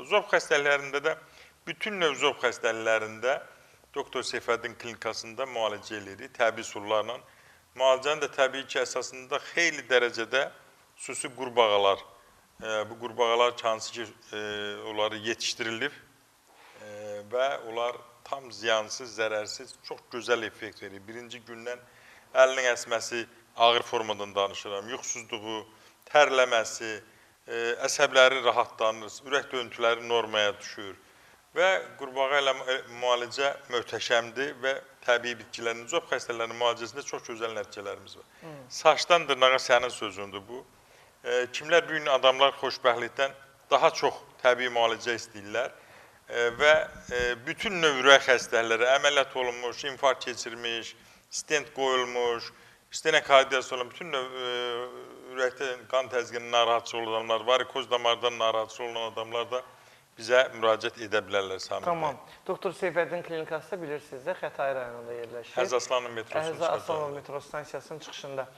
olur. Zob xəstəliklərində də bütün növ zob xəstəliklərində Doktor Seyfəddin klinikasında müalicə edirik təbii üsullarla. Müalicənin də təbii ki, əsasında xeyli dərəcədə xüsusi qurbağalar, bu qurbağalar ki, hansı ki, onları yetişdirilib və onlar tam ziyansız, zərərsiz, çox gözəl effekt verir. Birinci gündən əlinin əsməsi, ağır formadan danışıram, yuxusuzluğu, tərləməsi, əsəbləri rahatlanır, ürək döyüntüləri normaya düşür və qurbağa ilə müalicə möhtəşəmdir və təbii bitkilərin, zob xəstələrinin müalicəsində çox gözəl nəticələrimiz var. Saçdan dırnağa sənin sözündür bu. Kimlər bu gün adamlar xoşbəxtlikdən daha çox təbii müalicə istəyirlər və bütün növ ürək xəstəlikləri, əməliyyat olunmuş, infarkt keçirmiş, stent qoyulmuş, stenokardiyası olan bütün növ ürəkdə qan təzyiqinin narahatçı olan adamlar, varikoz damardan narahatçı olan adamlar da bizə müraciət edə bilərlər Samir bəy. Tamam. Doktor Seyfəddin klinikası bilirsiniz də Xətai rayonunda yerləşir. Hərzaslanın metrosunun Hərzaslanın metro stansiyasının çıxışında.